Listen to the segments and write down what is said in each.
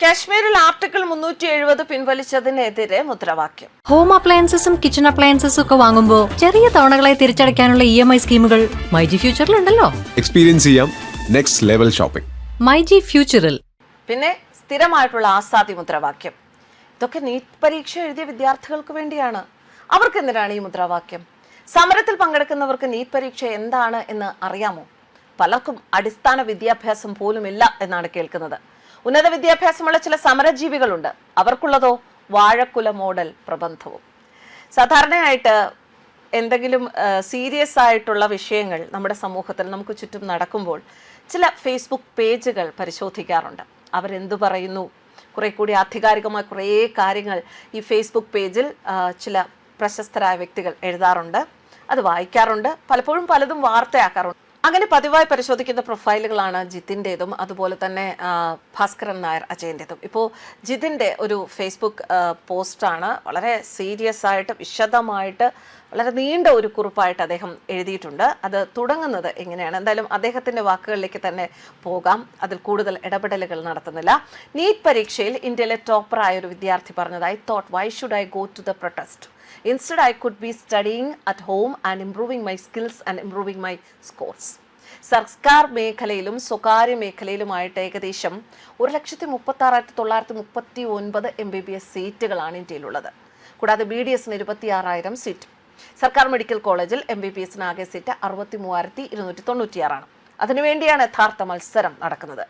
കാശ്മീരിൽ ആർട്ടിക്കിൾ 370 പിൻവലിച്ചതിനെതിരെ മുദ്രാവാക്യം. Home അപ്ലയൻസസും kitchen അപ്ലയൻസസും ഒക്കെ വാങ്ങുമ്പോൾ ചെറിയ തവണകളായി തിരിച്ചടയ്ക്കാനുള്ള EMI സ്കീമുകൾ മൈജി ഫ്യൂച്ചറിലുണ്ടല്ലോ. എക്സ്പീരിയൻസ് ചെയ്യാം നെക്സ്റ്റ് ലെവൽ ഷോപ്പിംഗ് മൈജി ഫ്യൂച്ചറിൽ. പിന്നെ സ്ഥിരമായിട്ടുള്ള ആസാദി മുദ്രാവാക്യം. ഇതൊക്കെ നീറ്റ് പരീക്ഷ എഴുതിയ വിദ്യാർത്ഥികൾക്ക് വേണ്ടിയാണ്. അവർക്ക് എന്തിനാണ് ഈ മുദ്രാവാക്യം? സമരത്തിൽ പങ്കെടുക്കുന്നവർക്ക് നീറ്റ് പരീക്ഷ എന്താണ് എന്ന് അറിയാമോ? പലർക്കും അടിസ്ഥാന വിദ്യാഭ്യാസം പോലുമില്ല എന്നാണ് കേൾക്കുന്നത്. ഉന്നത വിദ്യാഭ്യാസമുള്ള ചില സമരജീവികളുണ്ട്. അവർക്കുള്ളതോ വാഴക്കുല മോഡൽ പ്രബന്ധവും. സാധാരണയായിട്ട് എന്തെങ്കിലും സീരിയസ് ആയിട്ടുള്ള വിഷയങ്ങൾ നമ്മുടെ സമൂഹത്തിൽ നമുക്ക് ചുറ്റും നടക്കുമ്പോൾ ചില ഫേസ്ബുക്ക് പേജുകൾ പരിശോധിക്കാറുണ്ട്. അവരെന്തു പറയുന്നു, കുറെ കൂടി ആധികാരികമായ കുറേ കാര്യങ്ങൾ ഈ ഫേസ്ബുക്ക് പേജിൽ ചില പ്രശസ്തരായ വ്യക്തികൾ എഴുതാറുണ്ട്. അത് വായിക്കാറുണ്ട്. പലപ്പോഴും പലതും വാർത്തയാക്കാറുണ്ട്. അങ്ങനെ പതിവായി പരിശോധിക്കുന്ന പ്രൊഫൈലുകളാണ് ജിതിൻ്റെതും അതുപോലെ തന്നെ ഭാസ്കരൻ നായർ അജയൻ്റെതും. ഇപ്പോൾ ജിതിൻ്റെ ഒരു ഫേസ്ബുക്ക് പോസ്റ്റാണ്. വളരെ സീരിയസ് ആയിട്ട് വിശദമായിട്ട് വളരെ നീണ്ട ഒരു കുറിപ്പായിട്ട് അദ്ദേഹം എഴുതിയിട്ടുണ്ട്. അത് തുടങ്ങുന്നത് എങ്ങനെയാണ്? എന്തായാലും അദ്ദേഹത്തിൻ്റെ വാക്കുകളിലേക്ക് തന്നെ പോകാം. അതിൽ കൂടുതൽ ഇടപെടലുകൾ നടത്തുന്നില്ല. നീറ്റ് പരീക്ഷയിൽ ഇന്ത്യയിലെ ടോപ്പറായ ഒരു വിദ്യാർത്ഥി പറഞ്ഞത്, "I thought why should I go to the protest? Instead, I could be studying at home and improving my skills and improving my scores." സർക്കാർ മേഖലയിലും സ്വകാര്യ മേഖലയിലുമായിട്ട് ഏകദേശം 1,36,939 MBBS സീറ്റുകളാണ് ഇന്ത്യയിലുള്ളത്. കൂടാതെ BDSന് 26,000 സീറ്റ്. സർക്കാർ മെഡിക്കൽ കോളേജിൽ MBBSന് ആകെ സീറ്റ് 63,296 അതിനുവേണ്ടിയാണ് യഥാർത്ഥ മത്സരം നടക്കുന്നത്.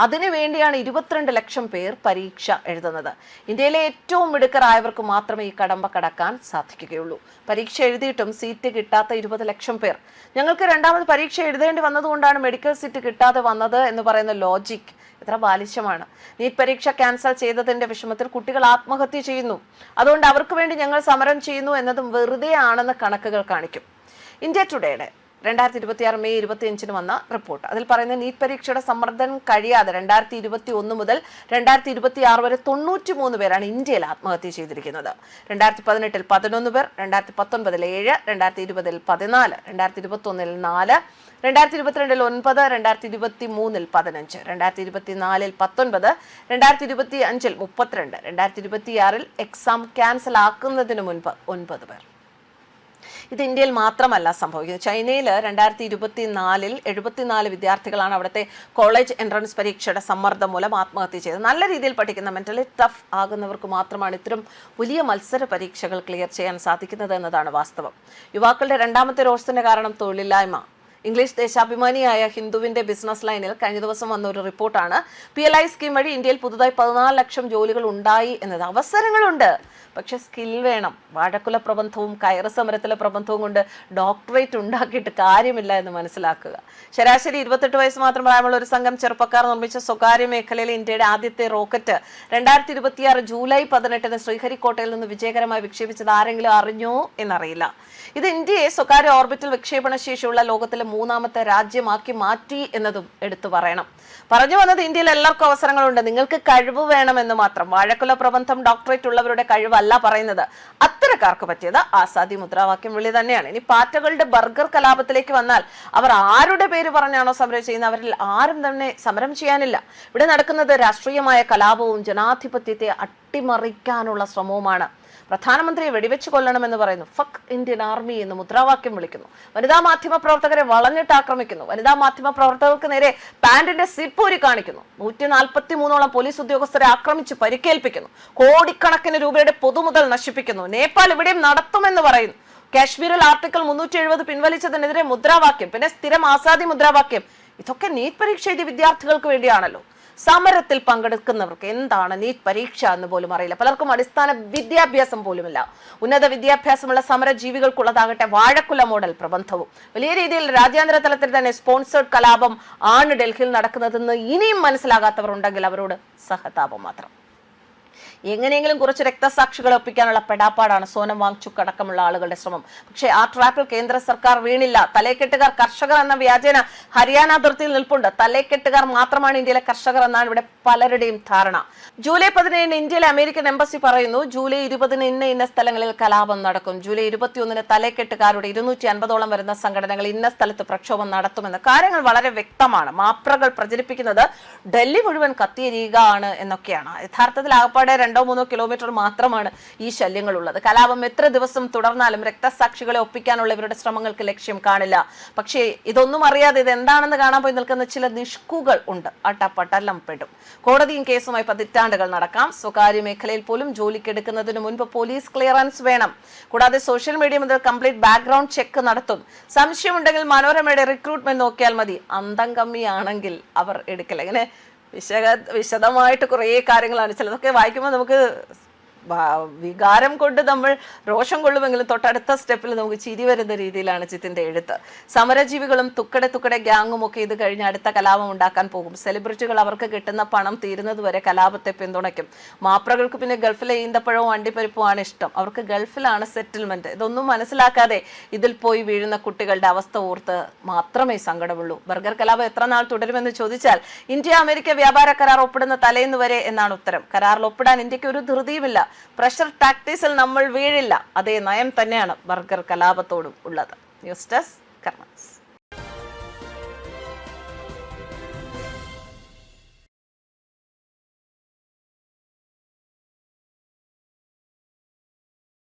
അതിനുവേണ്ടിയാണ് 22 ലക്ഷം പേർ പരീക്ഷ എഴുതുന്നത്. ഇന്ത്യയിലെ ഏറ്റവും മിടുക്കരായവർക്ക് മാത്രമേ ഈ കടമ്പ കടക്കാൻ സാധിക്കുകയുള്ളൂ. പരീക്ഷ എഴുതിയിട്ടും സീറ്റ് കിട്ടാത്ത 20 ലക്ഷം പേർ. ഞങ്ങൾക്ക് രണ്ടാമത് പരീക്ഷ എഴുതേണ്ടി വന്നതുകൊണ്ടാണ് മെഡിക്കൽ സീറ്റ് കിട്ടാതെ വന്നത് എന്ന് പറയുന്ന ലോജിക് എത്ര ബാലിശമാണ്. നീറ്റ് പരീക്ഷ ക്യാൻസൽ ചെയ്തതിന്റെ വിഷമത്തിൽ കുട്ടികൾ ആത്മഹത്യ ചെയ്യുന്നു. അതുകൊണ്ട് അവർക്ക് വേണ്ടി ഞങ്ങൾ സമരം ചെയ്യുന്നു എന്നതും വെറുതെ ആണെന്ന് കണക്കുകൾ കാണിക്കും. ഇന്ത്യ ടുഡേയുടെ 2026 മെയ് 25 വന്ന റിപ്പോർട്ട്. അതിൽ പറയുന്ന നീറ്റ് പരീക്ഷയുടെ സമ്മർദ്ദം കഴിയാതെ 2021 മുതൽ 2026 വരെ 93 പേരാണ് ഇന്ത്യയിൽ ആത്മഹത്യ ചെയ്തിരിക്കുന്നത്. 2018 11 പേർ, 2019 7, 2020 14, 2021 4, 2022 9, 2023 15, 2024 19, 2025 32, 2026 എക്സാം ക്യാൻസൽ ആക്കുന്നതിന് മുൻപ് 9 പേർ. ഇത് ഇന്ത്യയിൽ മാത്രമല്ല സംഭവിക്കുന്നത്. ചൈനയിൽ 2024 74 വിദ്യാർത്ഥികളാണ് അവിടുത്തെ കോളേജ് എൻട്രൻസ് പരീക്ഷയുടെ സമ്മർദ്ദം മൂലം ആത്മഹത്യ ചെയ്തത്. നല്ല രീതിയിൽ പഠിക്കുന്ന മെന്റലി ടഫ് ആകുന്നവർക്ക് മാത്രമാണ് ഇത്തരം വലിയ മത്സര പരീക്ഷകൾ ക്ലിയർ ചെയ്യാൻ സാധിക്കുന്നത് എന്നതാണ് വാസ്തവം. യുവാക്കളുടെ രണ്ടാമത്തെ രോഷത്തിന് കാരണം തൊഴിലില്ലായ്മ. ഇംഗ്ലീഷ് ദേശാഭിമാനിയായ ഹിന്ദുവിന്റെ ബിസിനസ് ലൈനിൽ കഴിഞ്ഞ ദിവസം വന്ന ഒരു റിപ്പോർട്ടാണ്. PLI സ്കീം വഴി ഇന്ത്യയിൽ പുതുതായി 14 ലക്ഷം ജോലികൾ ഉണ്ടായി എന്നത്. അവസരങ്ങളുണ്ട്, പക്ഷെ സ്കിൽ വേണം. വാഴക്കുല പ്രബന്ധവും കയറ് സമരത്തിലെ പ്രബന്ധവും കൊണ്ട് ഡോക്ടറേറ്റ് ഉണ്ടാക്കിയിട്ട് കാര്യമില്ല എന്ന് മനസ്സിലാക്കുക. ശരാശരി 28 വയസ്സ് മാത്രം പ്രായമുള്ള ഒരു സംഘം ചെറുപ്പക്കാർ നിർമ്മിച്ച സ്വകാര്യ മേഖലയിലെ ഇന്ത്യയുടെ ആദ്യത്തെ റോക്കറ്റ് 2026 ജൂലൈ 18 ശ്രീഹരിക്കോട്ടയിൽ നിന്ന് വിജയകരമായി വിക്ഷേപിച്ചത് ആരെങ്കിലും അറിഞ്ഞോ എന്നറിയില്ല. ഇത് ഇന്ത്യയെ സ്വകാര്യ ഓർബിറ്റൽ വിക്ഷേപണ ശേഷിയുള്ള ലോകത്തിലെ 3ാമത്തെ രാജ്യമാക്കി മാറ്റി എന്നതും എടുത്തു പറയണം. പറഞ്ഞു വന്നത് ഇന്ത്യയിൽ എല്ലാവർക്കും അവസരങ്ങളുണ്ട്, നിങ്ങൾക്ക് കഴിവ് വേണമെന്ന് മാത്രം. വാഴക്കുല പ്രബന്ധം ഡോക്ടറേറ്റ് ഉള്ളവരുടെ കഴിവല്ല പറയുന്നത്. അത്തരക്കാർക്ക് പറ്റിയത് ആസാദി മുദ്രാവാക്യം വിളി തന്നെയാണ്. ഇനി പാറ്റകളുടെ ബർഗർ കലാപത്തിലേക്ക് വന്നാൽ അവർ ആരുടെ പേര് പറഞ്ഞാണോ സമരം ചെയ്യുന്നത് അവരിൽ ആരും തന്നെ സമരം ചെയ്യാനില്ല. ഇവിടെ നടക്കുന്നത് രാഷ്ട്രീയമായ കലാപവും ജനാധിപത്യത്തെ അട്ടിമറിക്കാനുള്ള ശ്രമവുമാണ്. പ്രധാനമന്ത്രിയെ വെടിവെച്ച് കൊല്ലണമെന്ന് പറയുന്നു. ഫക്ക് ഇന്ത്യൻ ആർമി എന്ന് മുദ്രാവാക്യം വിളിക്കുന്നു. വനിതാ മാധ്യമ പ്രവർത്തകരെ വളഞ്ഞിട്ട് ആക്രമിക്കുന്നു. വനിതാ മാധ്യമ പ്രവർത്തകർക്ക് നേരെ പാന്റിന്റെ സിപ്പൂരി കാണിക്കുന്നു. 143ഓളം പോലീസ് ഉദ്യോഗസ്ഥരെ ആക്രമിച്ച് പരിക്കേൽപ്പിക്കുന്നു. കോടിക്കണക്കിന് രൂപയുടെ പൊതുമുതൽ നശിപ്പിക്കുന്നു. നേപ്പാൾ ഇവിടെയും നടത്തുമെന്ന് പറയുന്നു. കാശ്മീരിൽ ആർട്ടിക്കിൾ 370 പിൻവലിച്ചതിനെതിരെ മുദ്രാവാക്യം, പിന്നെ സ്ഥിരം ആസാദി മുദ്രാവാക്യം. ഇതൊക്കെ നീറ്റ് പരീക്ഷ എഴുതിയ വിദ്യാർത്ഥികൾക്ക് വേണ്ടിയാണല്ലോ. സമരത്തിൽ പങ്കെടുക്കുന്നവർക്ക് എന്താണ് നീറ്റ് പരീക്ഷ എന്ന് പോലും അറിയില്ല. പലർക്കും അടിസ്ഥാന വിദ്യാഭ്യാസം പോലുമില്ല. ഉന്നത വിദ്യാഭ്യാസമുള്ള സമരജീവികൾക്കുള്ളതാകട്ടെ വാഴക്കുല മോഡൽ പ്രബന്ധവും. വലിയ രീതിയിൽ രാജ്യാന്തര തലത്തിൽ തന്നെ സ്പോൺസേഡ് കലാപം ആണ് ഡൽഹിയിൽ നടക്കുന്നതെന്ന് ഇനിയും മനസ്സിലാകാത്തവർ ഉണ്ടെങ്കിൽ അവരോട് സഹതാപം മാത്രം. എങ്ങനെയെങ്കിലും കുറച്ച് രക്തസാക്ഷികളെ ഒപ്പിക്കാനുള്ള പെടാപ്പാടാണ് സോനം വാങ്ചുക് അടക്കമുള്ള ആളുകളുടെ ശ്രമം. പക്ഷേ ആ ട്രാപ്പിൽ കേന്ദ്ര സർക്കാർ വീണില്ല. തലേക്കെട്ടുകാർ കർഷകർ എന്ന വ്യാജേന ഹരിയാന അതിർത്തിയിൽ നിൽപ്പുണ്ട്. തലേക്കെട്ടുകാർ മാത്രമാണ് ഇന്ത്യയിലെ കർഷകർ എന്നാണ് ഇവിടെ പലരുടെയും ധാരണ. ജൂലൈ 17 ഇന്ത്യയിലെ അമേരിക്കൻ എംബസി പറയുന്നു ജൂലൈ 20 ഇന്ന സ്ഥലങ്ങളിൽ കലാപം നടക്കും. ജൂലൈ 21 തലേക്കെട്ടുകാരുടെ 250ഓളം വരുന്ന സംഘടനകൾ ഇന്ന സ്ഥലത്ത് പ്രക്ഷോഭം നടത്തുമെന്ന്. കാര്യങ്ങൾ വളരെ വ്യക്തമാണ്. മാപ്രകൾ പ്രചരിപ്പിക്കുന്നത് ഡൽഹി മുഴുവൻ കത്തിയെരിയുകയാണ് എന്നൊക്കെയാണ്. യഥാർത്ഥത്തിൽ ആകപ്പാടെ 2-3 കിലോമീറ്റർ മാത്രമാണ് ഈ ശല്യങ്ങളുള്ളത്. കലാപം എത്ര ദിവസം തുടർന്നാലും രക്തസാക്ഷികളെ ഒപ്പിക്കാനുള്ള ഇവരുടെ ശ്രമങ്ങൾക്ക് ലക്ഷ്യം കാണില്ല. പക്ഷേ ഇതൊന്നും അറിയാതെ ഇത് എന്താണെന്ന് കാണാൻ പോയി നിൽക്കുന്ന ചില നിഷ്കുകൾ ഉണ്ട്. അട്ടപ്പട്ടെല്ലാം പെടും. കോടതിയും കേസുമായി പതിറ്റാണ്ടുകൾ നടക്കാം. സ്വകാര്യ മേഖലയിൽ പോലും ജോലിക്കെടുക്കുന്നതിന് മുൻപ് പോലീസ് ക്ലിയറൻസ് വേണം. കൂടാതെ സോഷ്യൽ മീഡിയ മുതൽ കംപ്ലീറ്റ് ബാക്ക്ഗ്രൗണ്ട് ചെക്ക് നടത്തും. സംശയമുണ്ടെങ്കിൽ മനോരമയുടെ റിക്രൂട്ട്മെന്റ് നോക്കിയാൽ മതി. അന്തം കമ്മിയാണെങ്കിൽ അവർ എടുക്കില്ല. ഇങ്ങനെ വിശദമായിട്ട് കുറേ കാര്യങ്ങളാണ്. ചിലതൊക്കെ വായിക്കുമ്പോൾ നമുക്ക് വികാരം കൊണ്ട് നമ്മൾ രോഷം കൊള്ളുമെങ്കിലും തൊട്ടടുത്ത സ്റ്റെപ്പിൽ നമുക്ക് ചിരി വരുന്ന രീതിയിലാണ് ജിത്തിന്റെ എഴുത്ത്. സമരജീവികളും തുക്കടെ ഗ്യാങ്ങും ഒക്കെ ഇത് കഴിഞ്ഞ് അടുത്ത കലാപം ഉണ്ടാക്കാൻ പോകും. സെലിബ്രിറ്റികൾ അവർക്ക് കിട്ടുന്ന പണം തീരുന്നത് വരെ കലാപത്തെ പിന്തുണയ്ക്കും. മാപ്രകൾക്ക് പിന്നെ ഗൾഫിലെ ഈന്തപ്പഴവും അണ്ടിപ്പരിപ്പുമാണ് ഇഷ്ടം. അവർക്ക് ഗൾഫിലാണ് സെറ്റിൽമെന്റ്. ഇതൊന്നും മനസ്സിലാക്കാതെ ഇതിൽ പോയി വീഴുന്ന കുട്ടികളുടെ അവസ്ഥ ഓർത്ത് മാത്രമേ സങ്കടമുള്ളൂ. ബർഗർ കലാപം എത്ര നാൾ തുടരുമെന്ന് ചോദിച്ചാൽ ഇന്ത്യ അമേരിക്ക വ്യാപാര കരാർ ഒപ്പിടുന്ന തലേന്ന് വരെ എന്നാണ് ഉത്തരം. കരാറിൽ ഒപ്പിടാൻ ഇന്ത്യക്ക് ഒരു ധൃതിയുമില്ല. പ്രഷർ ടാക്ടീസിൽ നമ്മൾ വീഴില്ല. അതേ നയം തന്നെയാണ് ബർഗർ കലാപത്തോടും ഉള്ളത്. ന്യൂസ് ഡെസ്ക് കർമ്മ.